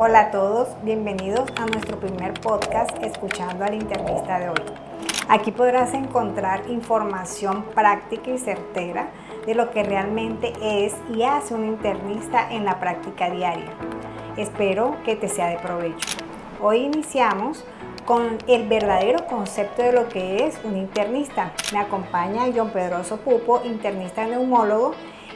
Hola a todos, bienvenidos a nuestro primer podcast Escuchando al Internista de hoy. Aquí podrás encontrar información práctica y certera de lo que realmente es y hace un internista en la práctica diaria. Espero que te sea de provecho. Hoy iniciamos con el verdadero concepto de lo que es un internista. Me acompaña John Pedroso Pupo, internista neumólogo,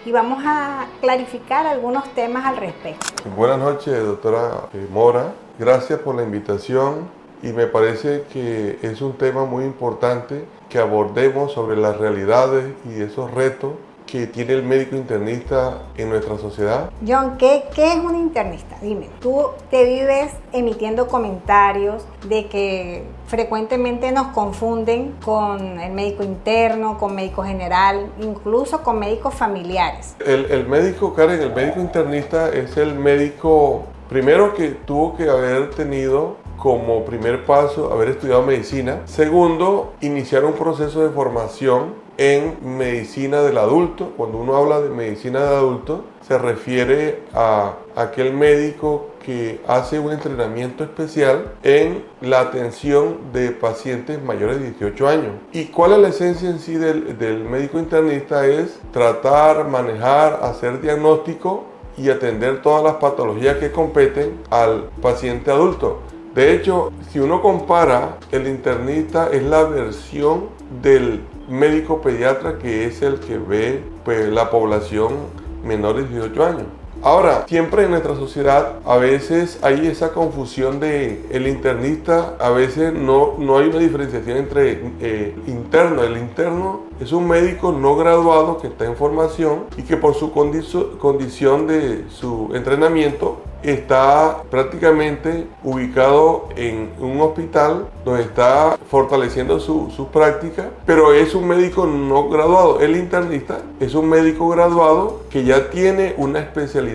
y vamos a clarificar algunos temas al respecto. Buenas noches, doctora Mora. Gracias por la invitación y me parece que es un tema muy importante que abordemos sobre las realidades y esos retos que tiene el médico internista en nuestra sociedad. John, ¿qué es un internista? Dime, tú te vives emitiendo comentarios de que frecuentemente nos confunden con el médico interno, con médico general, incluso con médicos familiares. El médico, Karen, el médico internista es el médico primero que tuvo que haber tenido como primer paso haber estudiado medicina. Segundo, iniciar un proceso de formación en medicina del adulto. Cuando uno habla de medicina del adulto, se refiere a aquel médico que hace un entrenamiento especial en la atención de pacientes mayores de 18 años. ¿Y cuál es la esencia en sí del médico internista? Es tratar, manejar, hacer diagnóstico y atender todas las patologías que competen al paciente adulto. De hecho, si uno compara, el internista es la versión del médico pediatra, que es el que ve la población menores de 18 años. Ahora, siempre en nuestra sociedad a veces hay esa confusión de el internista, a veces no hay una diferenciación entre interno. El interno es un médico no graduado que está en formación y que por su condición de su entrenamiento está prácticamente ubicado en un hospital donde está fortaleciendo su práctica, pero es un médico no graduado. El internista es un médico graduado que ya tiene una especialidad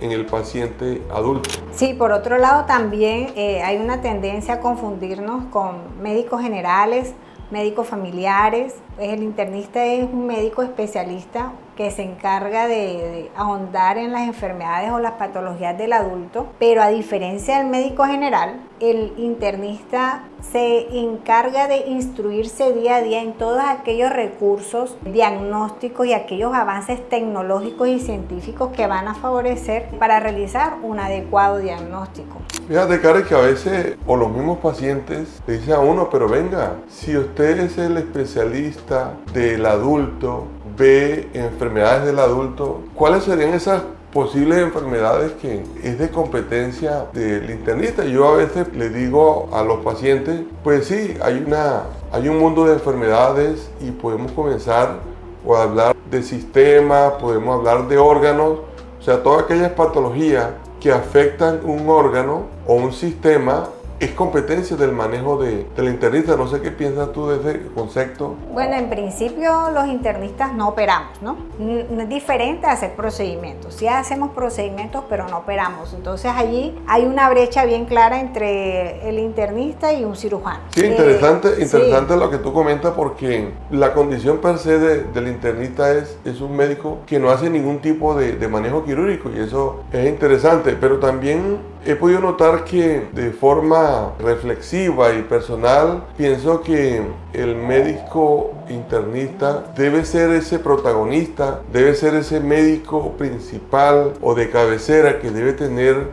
en el paciente adulto. Sí, por otro lado también hay una tendencia a confundirnos con médicos generales, médicos familiares. El internista es un médico especialista que se encarga de ahondar en las enfermedades o las patologías del adulto, pero a diferencia del médico general, el internista se encarga de instruirse día a día en todos aquellos recursos diagnósticos y aquellos avances tecnológicos y científicos que van a favorecer para realizar un adecuado diagnóstico. Fíjate, Karen, que a veces o los mismos pacientes le dicen a uno, pero venga, si usted es el especialista del adulto, ve enfermedades del adulto, ¿cuáles serían esas posibles enfermedades que es de competencia del internista? Yo a veces le digo a los pacientes, pues sí, hay un mundo de enfermedades y podemos comenzar a hablar de sistemas, podemos hablar de órganos, o sea, todas aquellas patologías que afectan un órgano o un sistema es competencia del manejo del internista. No sé qué piensas tú de ese concepto. Bueno, en principio los internistas no operamos, ¿no? No es diferente a hacer procedimientos. Sí hacemos procedimientos, pero no operamos. Entonces allí hay una brecha bien clara entre el internista y un cirujano. Sí, interesante sí. Lo que tú comentas, porque la condición per se del internista es un médico que no hace ningún tipo de manejo quirúrgico, y eso es interesante, pero también he podido notar que de forma reflexiva y personal pienso que el médico internista debe ser ese protagonista, debe ser ese médico principal o de cabecera que debe tener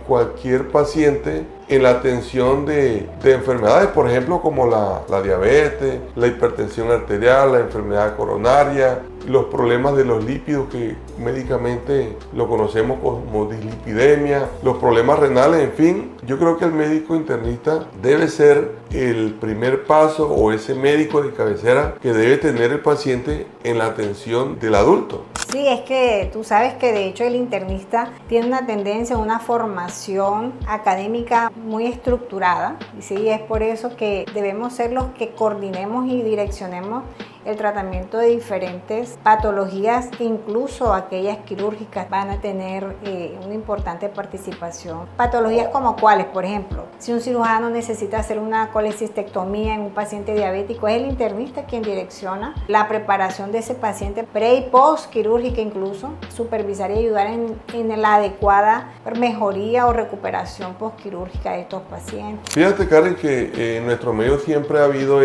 cualquier paciente en la atención de enfermedades, por ejemplo, como la diabetes, la hipertensión arterial, la enfermedad coronaria, los problemas de los lípidos, que médicamente lo conocemos como dislipidemia, los problemas renales, en fin. Yo creo que el médico internista debe ser el primer paso, o ese médico de cabecera que debe tener el paciente en la atención del adulto. Sí, es que tú sabes que de hecho el internista tiene una tendencia, una formación académica muy estructurada, y sí, es por eso que debemos ser los que coordinemos y direccionemos el tratamiento de diferentes patologías, incluso aquellas quirúrgicas van a tener una importante participación. Patologías como cuáles, por ejemplo, si un cirujano necesita hacer una colecistectomía en un paciente diabético, es el internista quien direcciona la preparación de ese paciente pre y post quirúrgico quirúrgica incluso, supervisar y ayudar en la adecuada mejoría o recuperación postquirúrgica de estos pacientes. Fíjate, Karen, que en nuestro medio siempre ha habido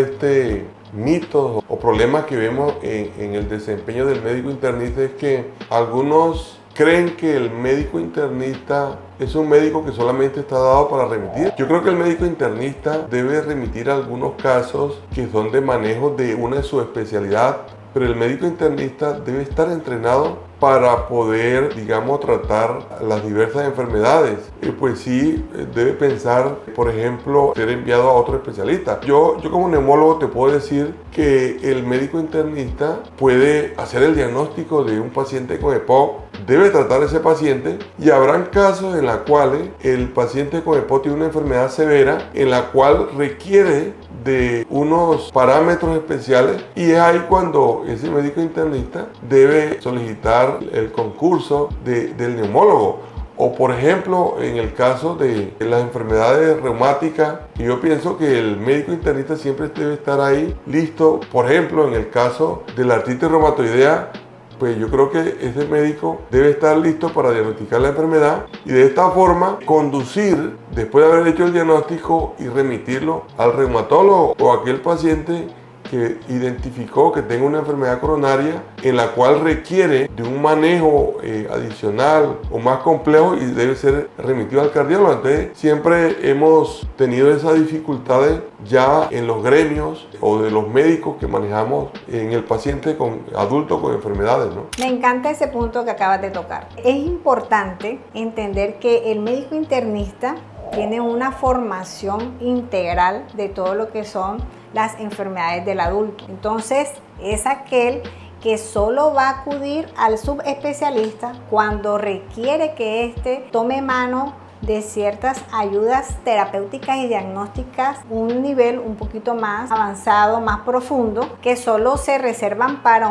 mitos o problemas que vemos en el desempeño del médico internista, es que algunos creen que el médico internista es un médico que solamente está dado para remitir. Yo creo que el médico internista debe remitir algunos casos que son de manejo de una subespecialidad, pero el médico internista debe estar entrenado para poder, digamos, tratar las diversas enfermedades. Pues sí, debe pensar, por ejemplo, ser enviado a otro especialista. Yo como neumólogo te puedo decir que el médico internista puede hacer el diagnóstico de un paciente con EPOC, debe tratar a ese paciente, y habrán casos en los cuales el paciente con EPOC tiene una enfermedad severa en la cual requiere de unos parámetros especiales, y es ahí cuando ese médico internista debe solicitar el concurso del neumólogo. O por ejemplo, en el caso de las enfermedades reumáticas, yo pienso que el médico internista siempre debe estar ahí listo. Por ejemplo, en el caso de la artritis reumatoidea, pues yo creo que ese médico debe estar listo para diagnosticar la enfermedad y de esta forma conducir, después de haber hecho el diagnóstico, y remitirlo al reumatólogo o a aquel paciente que identificó que tenga una enfermedad coronaria en la cual requiere de un manejo adicional o más complejo y debe ser remitido al cardiólogo. Entonces siempre hemos tenido esas dificultades ya en los gremios o de los médicos que manejamos en el paciente adulto con enfermedades, ¿no? Me encanta ese punto que acabas de tocar. Es importante entender que el médico internista tiene una formación integral de todo lo que son las enfermedades del adulto. Entonces, es aquel que solo va a acudir al subespecialista cuando requiere que éste tome mano de ciertas ayudas terapéuticas y diagnósticas, un nivel un poquito más avanzado, más profundo, que solo se reservan para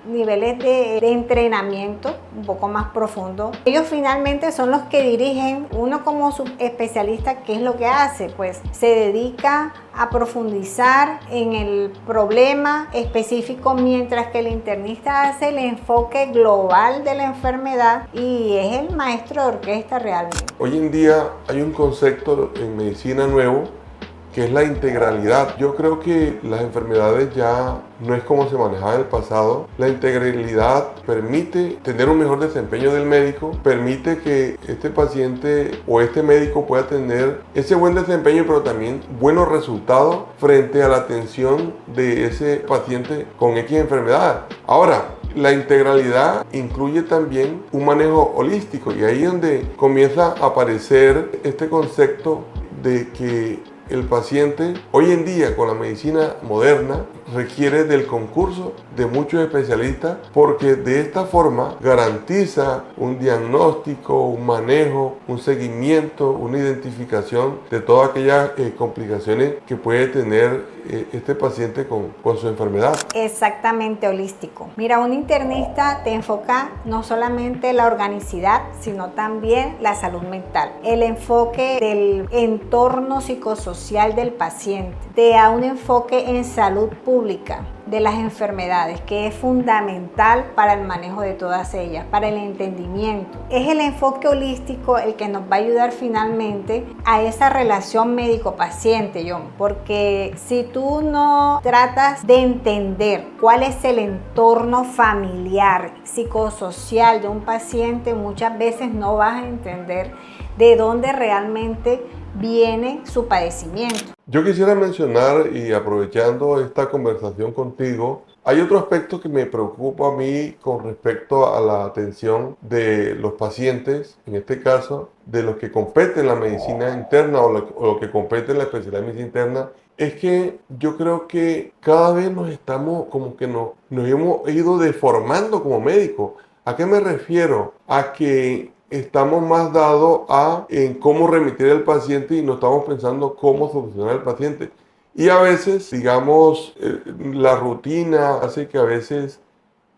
niveles de entrenamiento un poco más profundo. Ellos finalmente son los que dirigen. Uno como subespecialista, ¿qué es lo que hace? Pues se dedica a profundizar en el problema específico, mientras que el internista hace el enfoque global de la enfermedad y es el maestro de orquesta realmente. Hoy en día hay un concepto en medicina nuevo que es la integralidad. Yo creo que las enfermedades ya no es como se manejaba en el pasado. La integralidad permite tener un mejor desempeño del médico, permite que este paciente o este médico pueda tener ese buen desempeño, pero también buenos resultados frente a la atención de ese paciente con X enfermedad. Ahora, la integralidad incluye también un manejo holístico, y ahí es donde comienza a aparecer este concepto de que el paciente hoy en día con la medicina moderna requiere del concurso de muchos especialistas, porque de esta forma garantiza un diagnóstico, un manejo, un seguimiento, una identificación de todas aquellas complicaciones que puede tener este paciente con su enfermedad. Exactamente, holístico. Mira, un internista te enfoca no solamente la organicidad, sino también la salud mental. El enfoque del entorno psicosocial del paciente, te da un enfoque en salud pública de las enfermedades, que es fundamental para el manejo de todas ellas, para el entendimiento. Es el enfoque holístico el que nos va a ayudar finalmente a esa relación médico-paciente, John, porque si tú no tratas de entender cuál es el entorno familiar, psicosocial de un paciente, muchas veces no vas a entender de dónde realmente viene su padecimiento. Yo quisiera mencionar, y aprovechando esta conversación contigo, hay otro aspecto que me preocupa a mí con respecto a la atención de los pacientes, en este caso de los que competen en la medicina interna o lo que compete en la especialidad de medicina interna, es que yo creo que cada vez nos hemos ido deformando como médicos. ¿A qué me refiero? A que estamos más dados en cómo remitir al paciente y no estamos pensando cómo solucionar al paciente. Y a veces, digamos, la rutina hace que a veces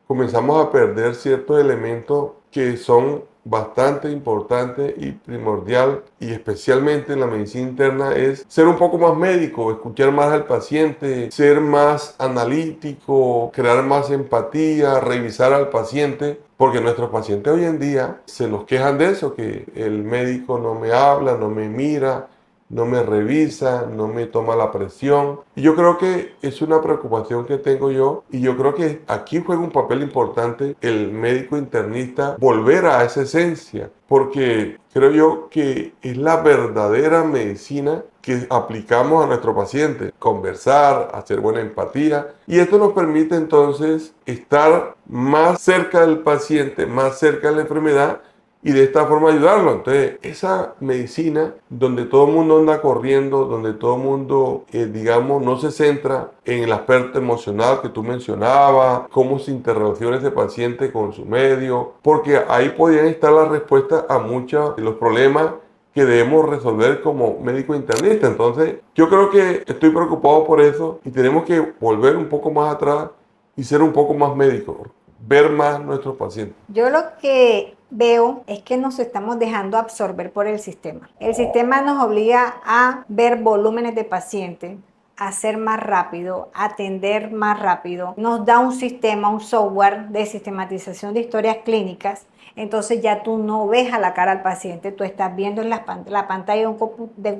comenzamos a perder ciertos elementos que son bastante importantes y primordial, y especialmente en la medicina interna, es ser un poco más médico, escuchar más al paciente, ser más analítico, crear más empatía, revisar al paciente, porque nuestros pacientes hoy en día se nos quejan de eso, que el médico no me habla, no me mira, no me revisa, no me toma la presión. Y yo creo que es una preocupación que tengo yo, y yo creo que aquí juega un papel importante el médico internista, volver a esa esencia, porque creo yo que es la verdadera medicina que aplicamos a nuestro paciente, conversar, hacer buena empatía, y esto nos permite entonces estar más cerca del paciente, más cerca de la enfermedad, y de esta forma ayudarlo. Entonces, esa medicina donde todo el mundo anda corriendo, donde todo el mundo, digamos, no se centra en el aspecto emocional que tú mencionabas, cómo se interrelaciona ese paciente con su medio, porque ahí podrían estar las respuestas a muchos de los problemas que debemos resolver como médico internista. Entonces, yo creo que estoy preocupado por eso, y tenemos que volver un poco más atrás y ser un poco más médicos, ver más nuestros pacientes. Yo lo que veo es que nos estamos dejando absorber por el sistema. El sistema nos obliga a ver volúmenes de pacientes, a ser más rápido, a atender más rápido. Nos da un sistema, un software de sistematización de historias clínicas. Entonces ya tú no ves a la cara al paciente, tú estás viendo en la pantalla de un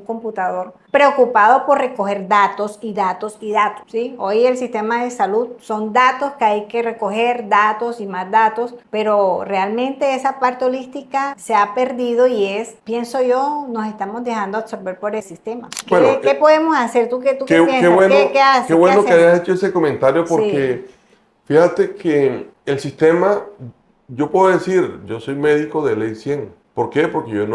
computador, preocupado por recoger datos y datos y datos, ¿sí? Hoy el sistema de salud son datos que hay que recoger, datos y más datos, pero realmente esa parte holística se ha perdido, y pienso yo, nos estamos dejando absorber por el sistema. Bueno, ¿Qué podemos hacer? ¿Tú qué qué piensas? bueno, ¿Qué haces? qué bueno ¿Qué que hacemos? hayas hecho ese comentario, porque Sí. fíjate que el sistema, yo puedo decir, yo soy médico de ley 100. ¿Por qué? Porque yo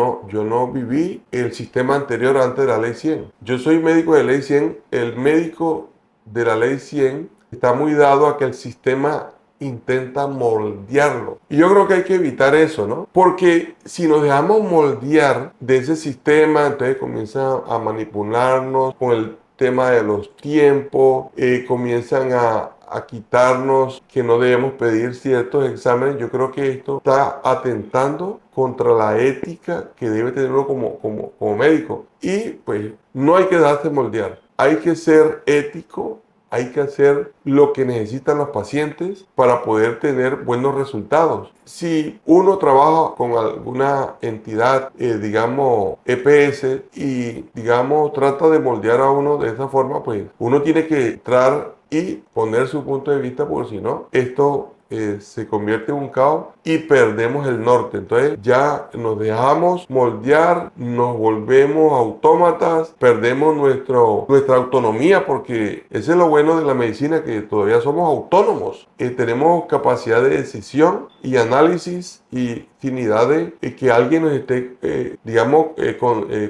no viví el sistema anterior antes de la ley 100. Yo soy médico de ley 100. El médico de la ley 100 está muy dado a que el sistema intenta moldearlo. Y yo creo que hay que evitar eso, ¿no? Porque si nos dejamos moldear de ese sistema, entonces comienzan a manipularnos con el tema de los tiempos, comienzan a quitarnos que no debemos pedir ciertos exámenes. Yo creo que esto está atentando contra la ética que debe tener uno como médico. Y pues no hay que darse moldear. Hay que ser ético, hay que hacer lo que necesitan los pacientes para poder tener buenos resultados. Si uno trabaja con alguna entidad, digamos EPS, y digamos trata de moldear a uno de esa forma, pues uno tiene que entrar y poner su punto de vista, porque si no, esto se convierte en un caos y perdemos el norte. Entonces ya nos dejamos moldear, nos volvemos autómatas, perdemos nuestra autonomía, porque ese es lo bueno de la medicina, que todavía somos autónomos. Tenemos capacidad de decisión y análisis, y sin necesidad de que alguien nos esté, digamos,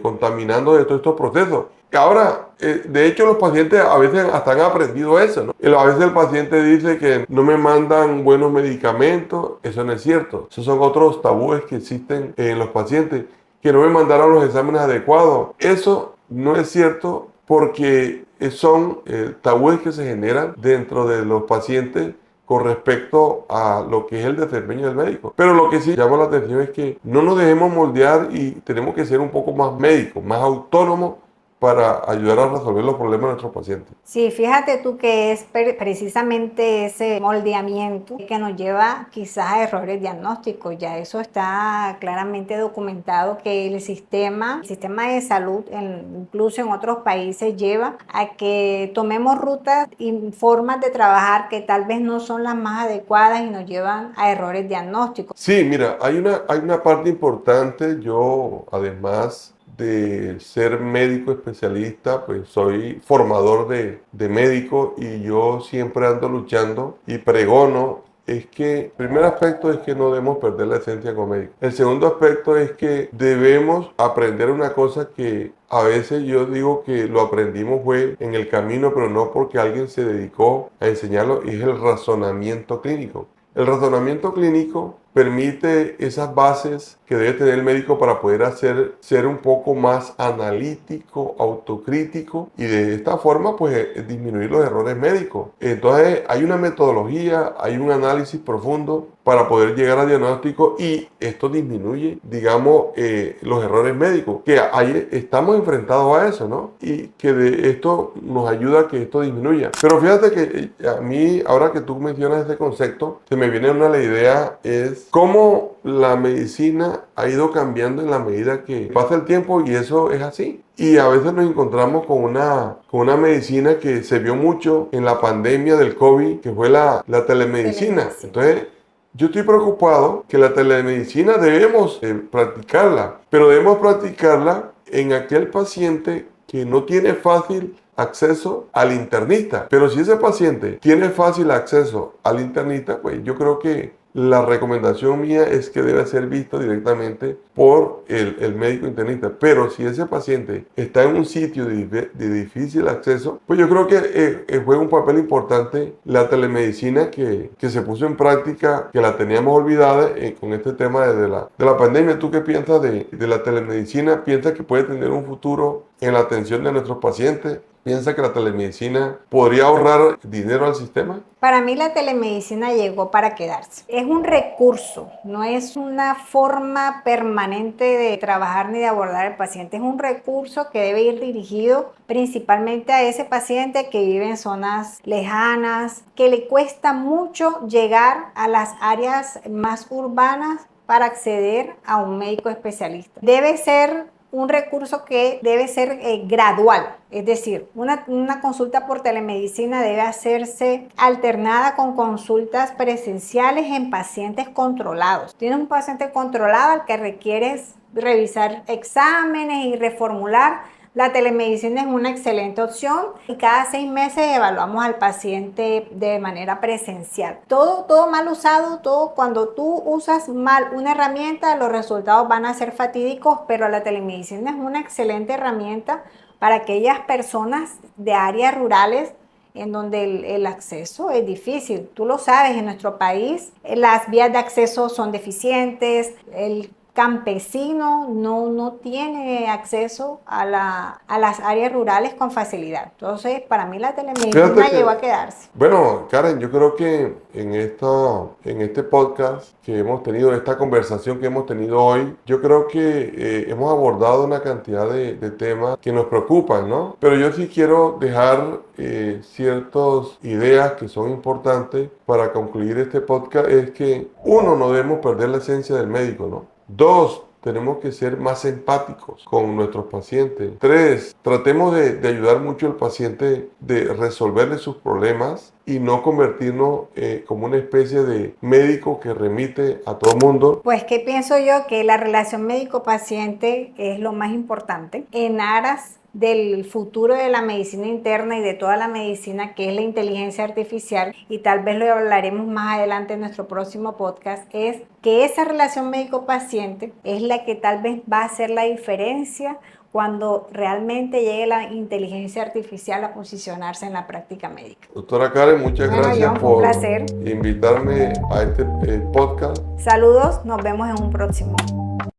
contaminando de todos estos procesos. Ahora, de hecho, los pacientes a veces hasta han aprendido eso, ¿no? A veces el paciente dice que no me mandan buenos medicamentos. Eso no es cierto. Esos son otros tabúes que existen en los pacientes, que no me mandaron los exámenes adecuados. Eso no es cierto, porque son tabúes que se generan dentro de los pacientes con respecto a lo que es el desempeño del médico. Pero lo que sí llama la atención es que no nos dejemos moldear, y tenemos que ser un poco más médicos, más autónomos, para ayudar a resolver los problemas de nuestros pacientes. Sí, fíjate tú que es precisamente ese moldeamiento que nos lleva quizás a errores diagnósticos. Ya eso está claramente documentado, que el sistema de salud, incluso en otros países, lleva a que tomemos rutas y formas de trabajar que tal vez no son las más adecuadas, y nos llevan a errores diagnósticos. Sí, mira, hay una parte importante. Yo, además de ser médico especialista, pues soy formador de médicos, y yo siempre ando luchando y pregono. Es que el primer aspecto es que no debemos perder la esencia como médico. El segundo aspecto es que debemos aprender una cosa que a veces yo digo que lo aprendimos fue en el camino, pero no porque alguien se dedicó a enseñarlo, y es el razonamiento clínico. El razonamiento clínico permite esas bases que debe tener el médico para poder ser un poco más analítico, autocrítico, y de esta forma pues disminuir los errores médicos. Entonces hay una metodología, hay un análisis profundo para poder llegar al diagnóstico y esto disminuye, digamos, los errores médicos, que ahí estamos enfrentados a eso, ¿no? Y que de esto nos ayuda a que esto disminuya. Pero fíjate que a mí, ahora que tú mencionas este concepto, se me viene la idea es cómo la medicina ha ido cambiando en la medida que pasa el tiempo y eso es así. Y a veces nos encontramos con una medicina que se vio mucho en la pandemia del COVID, que fue la telemedicina. Entonces, yo estoy preocupado que la telemedicina debemos practicarla, pero debemos practicarla en aquel paciente que no tiene fácil acceso al internista. Pero si ese paciente tiene fácil acceso al internista, pues yo creo que la recomendación mía es que debe ser visto directamente por el médico internista. Pero si ese paciente está en un sitio de difícil acceso, pues yo creo que juega un papel importante la telemedicina que se puso en práctica, que la teníamos olvidada con este tema de la pandemia. ¿Tú qué piensas de la telemedicina? ¿Piensas que puede tener un futuro en la atención de nuestros pacientes? ¿Piensa que la telemedicina podría ahorrar dinero al sistema? Para mí la telemedicina llegó para quedarse. Es un recurso, no es una forma permanente de trabajar ni de abordar al paciente. Es un recurso que debe ir dirigido principalmente a ese paciente que vive en zonas lejanas, que le cuesta mucho llegar a las áreas más urbanas para acceder a un médico especialista. Debe ser un recurso que debe ser gradual, es decir, una consulta por telemedicina debe hacerse alternada con consultas presenciales en pacientes controlados. Tienes un paciente controlado al que requieres revisar exámenes y reformular. La telemedicina es una excelente opción y cada 6 meses evaluamos al paciente de manera presencial. Todo mal usado, cuando tú usas mal una herramienta, los resultados van a ser fatídicos, pero la telemedicina es una excelente herramienta para aquellas personas de áreas rurales en donde el acceso es difícil. Tú lo sabes, en nuestro país las vías de acceso son deficientes, el campesino no tiene acceso a las áreas rurales con facilidad. Entonces, para mí la telemedicina llegó a quedarse. Bueno, Karen, yo creo que en este podcast que hemos tenido, esta conversación que hemos tenido hoy, yo creo que hemos abordado una cantidad de temas que nos preocupan, ¿no? Pero yo sí quiero dejar ciertas ideas que son importantes para concluir este podcast. Es que, uno, no debemos perder la esencia del médico, ¿no? 2, tenemos que ser más empáticos con nuestros pacientes. 3, tratemos de ayudar mucho al paciente, de resolverle sus problemas y no convertirnos como una especie de médico que remite a todo el mundo. Pues que pienso yo que la relación médico-paciente es lo más importante en aras del futuro de la medicina interna y de toda la medicina, que es la inteligencia artificial, y tal vez lo hablaremos más adelante en nuestro próximo podcast. Es que esa relación médico-paciente es la que tal vez va a hacer la diferencia cuando realmente llegue la inteligencia artificial a posicionarse en la práctica médica. Doctora Karen, muchas gracias John, por placer invitarme a este podcast. Saludos, nos vemos en un próximo.